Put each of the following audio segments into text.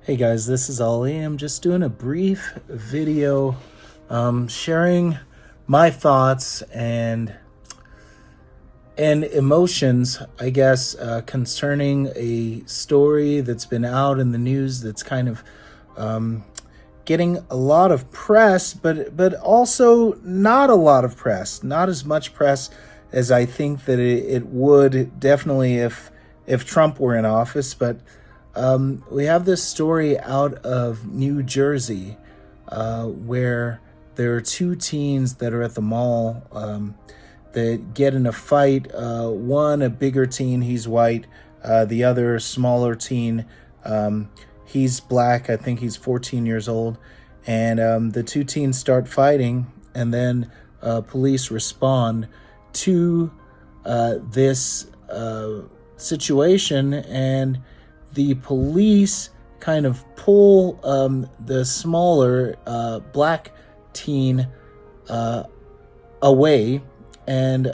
Hey guys, this is Ollie. I'm just doing a brief video sharing my thoughts and emotions, I guess, concerning a story that's been out in the news that's kind of getting a lot of press, but also not a lot of press, not as much press as I think that it would definitely if Trump were in office. But we have this story out of New Jersey where there are two teens that are at the mall that get in a fight. One, a bigger teen, he's white. The other, smaller teen, he's black. I think he's 14 years old. And the two teens start fighting, and then police respond to this situation, and the police kind of pull the smaller black teen away and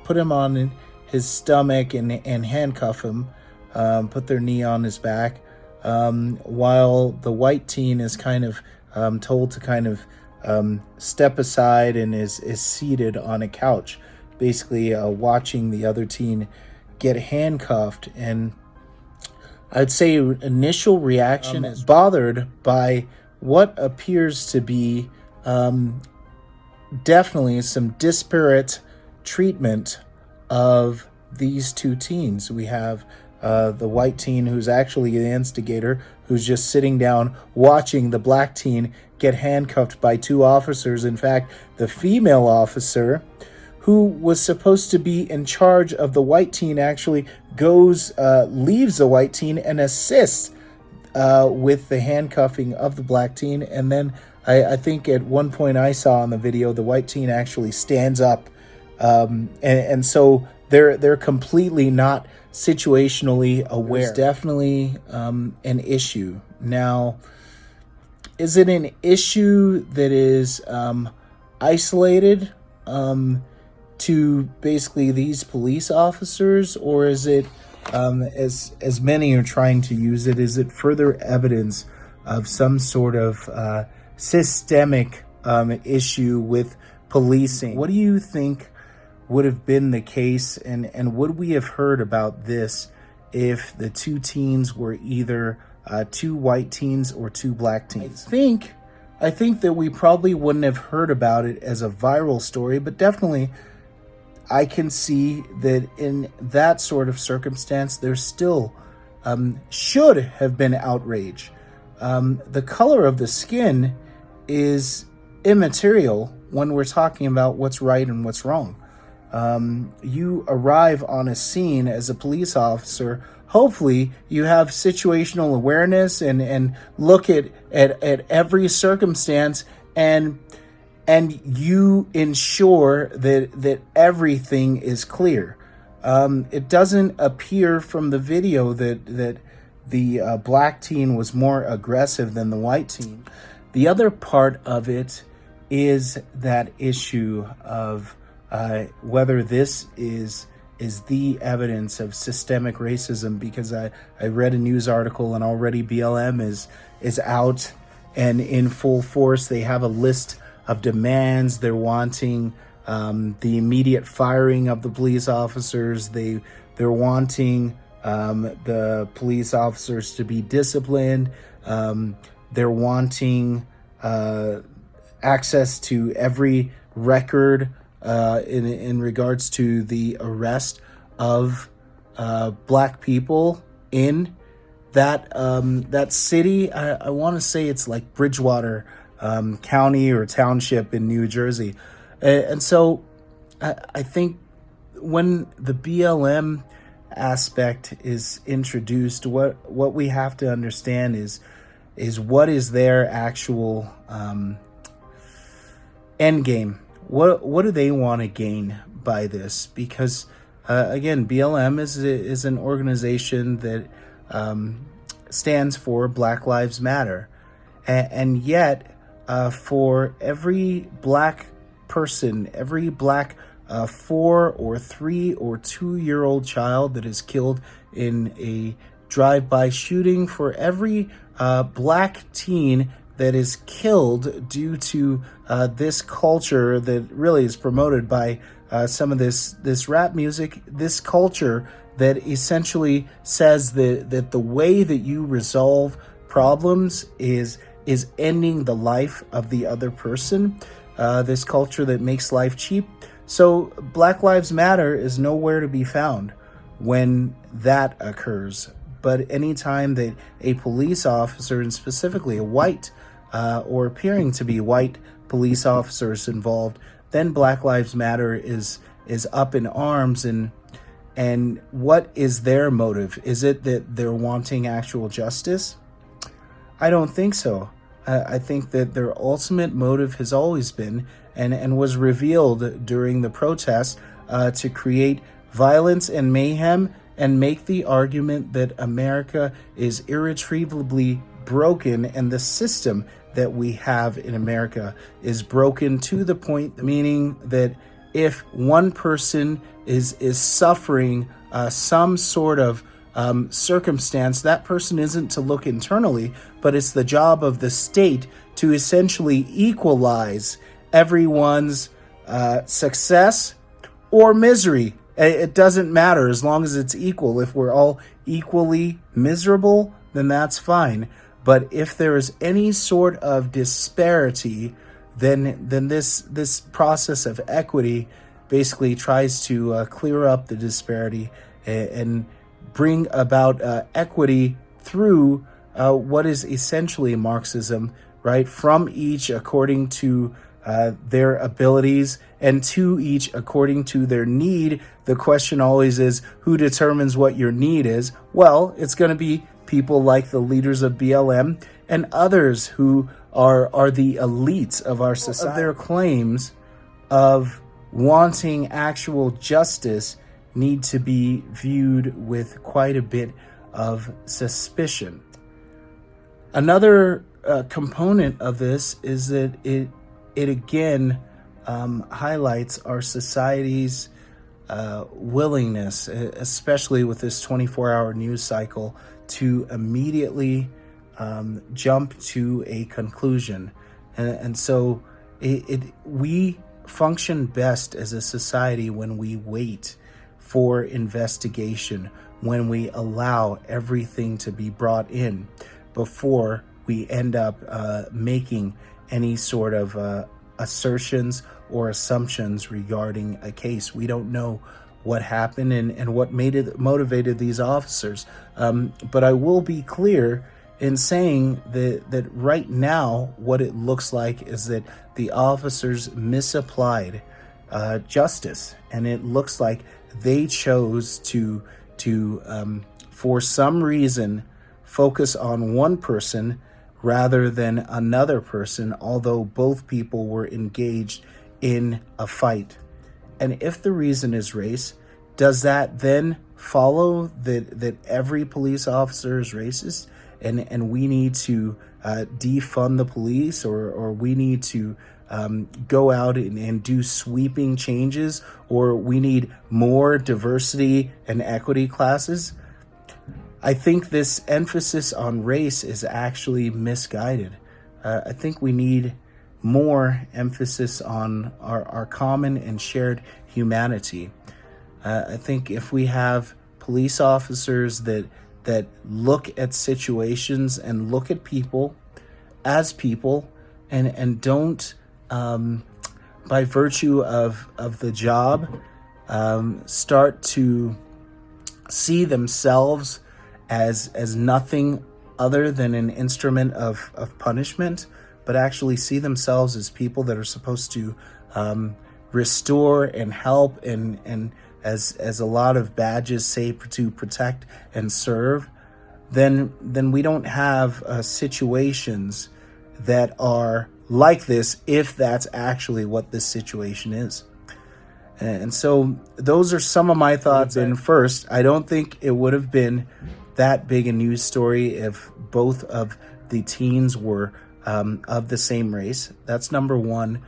put him on his stomach and handcuff him, put their knee on his back, while the white teen is kind of told to kind of step aside and is seated on a couch, basically watching the other teen get handcuffed. And I'd say initial reaction is bothered by what appears to be definitely some disparate treatment of these two teens. We have the white teen, who's actually the instigator, who's just sitting down watching the black teen get handcuffed by two officers. In fact, the female officer, who was supposed to be in charge of the white teen, actually leaves the white teen and assists with the handcuffing of the black teen. And then I think at one point I saw on the video, the white teen actually stands up. And so they're completely not situationally aware. There's definitely an issue. Now, is it an issue that is isolated to basically these police officers, or is it, as many are trying to use it, is it further evidence of some sort of systemic issue with policing? What do you think would have been the case, and would we have heard about this if the two teens were either two white teens or two black teens? I think that we probably wouldn't have heard about it as a viral story, but definitely I can see that in that sort of circumstance, there still should have been outrage. The color of the skin is immaterial when we're talking about what's right and what's wrong. You arrive on a scene as a police officer. Hopefully you have situational awareness and look at every circumstance, and you ensure that everything is clear. It doesn't appear from the video that the black teen was more aggressive than the white teen. The other part of it is that issue of whether this is the evidence of systemic racism, because I read a news article and already BLM is out and in full force. They have a list of demands. They're wanting the immediate firing of the police officers. They're wanting the police officers to be disciplined. They're wanting access to every record in regards to the arrest of black people in that city. I want to say it's like Bridgewater County or Township in New Jersey. And so I think when the BLM aspect is introduced, what we have to understand is what is their actual end game. What do they want to gain by this? Because again, BLM is an organization that stands for Black Lives Matter, and yet for every black person, every black 4 or 3 or 2-year-old child that is killed in a drive-by shooting, for every black teen that is killed due to this culture that really is promoted by some of this rap music, this culture that essentially says that the way that you resolve problems is ending the life of the other person. This culture that makes life cheap. So Black Lives Matter is nowhere to be found when that occurs. But anytime that a police officer, and specifically a white or appearing to be white police officers involved, then Black Lives Matter is up in arms. And what is their motive? Is it that they're wanting actual justice? I don't think so. I think that their ultimate motive has always been and was revealed during the protest to create violence and mayhem and make the argument that America is irretrievably broken and the system that we have in America is broken to the point, meaning that if one person is suffering some sort of circumstance, that person isn't to look internally, but it's the job of the state to essentially equalize everyone's success or misery. It doesn't matter as long as it's equal. If we're all equally miserable, then that's fine. But if there is any sort of disparity, then this process of equity basically tries to clear up the disparity and bring about equity through what is essentially Marxism, right? From each according to their abilities and to each according to their need. The question always is, who determines what your need is? Well, it's going to be people like the leaders of BLM and others who are the elites of our society. Their claims of wanting actual justice need to be viewed with quite a bit of suspicion. Another component of this is that it again highlights our society's willingness, especially with this 24-hour news cycle, to immediately jump to a conclusion. And so we function best as a society when we wait for investigation, when we allow everything to be brought in before we end up making any sort of assertions or assumptions regarding a case. We don't know what happened and what motivated these officers. But I will be clear in saying that right now, what it looks like is that the officers misapplied justice, and it looks like they chose to for some reason focus on one person rather than another person, although both people were engaged in a fight. And if the reason is race, does that then follow that every police officer is racist and we need to defund the police or we need to go out and do sweeping changes, or we need more diversity and equity classes? I think this emphasis on race is actually misguided. I think we need more emphasis on our common and shared humanity. I think if we have police officers that look at situations and look at people as people and don't, by virtue of the job, start to see themselves as nothing other than an instrument of punishment, but actually see themselves as people that are supposed to restore and help and as a lot of badges say, to protect and serve, then we don't have situations that are like this, if that's actually what this situation is. And so those are some of my thoughts. And first, I don't think it would have been that big a news story if both of the teens were of the same race. That's number one.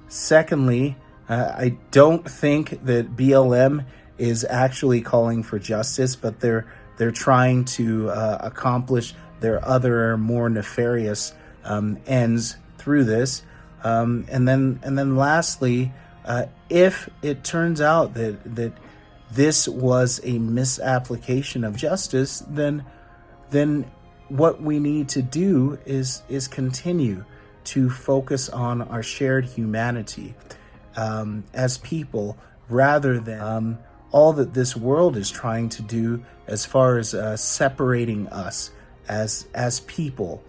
Secondly, I don't think that BLM is actually calling for justice, but they're trying to accomplish there are other more nefarious ends through this. And then lastly, if it turns out that this was a misapplication of justice, then what we need to do is continue to focus on our shared humanity as people, rather than all that this world is trying to do as far as separating us as people,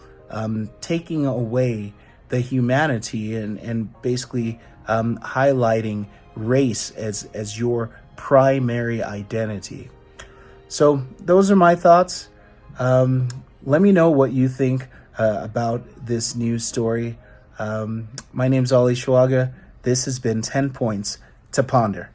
taking away the humanity and basically highlighting race as your primary identity. So those are my thoughts. Let me know what you think about this news story. My name's Ollie Schwaga. This has been 10 Points to Ponder.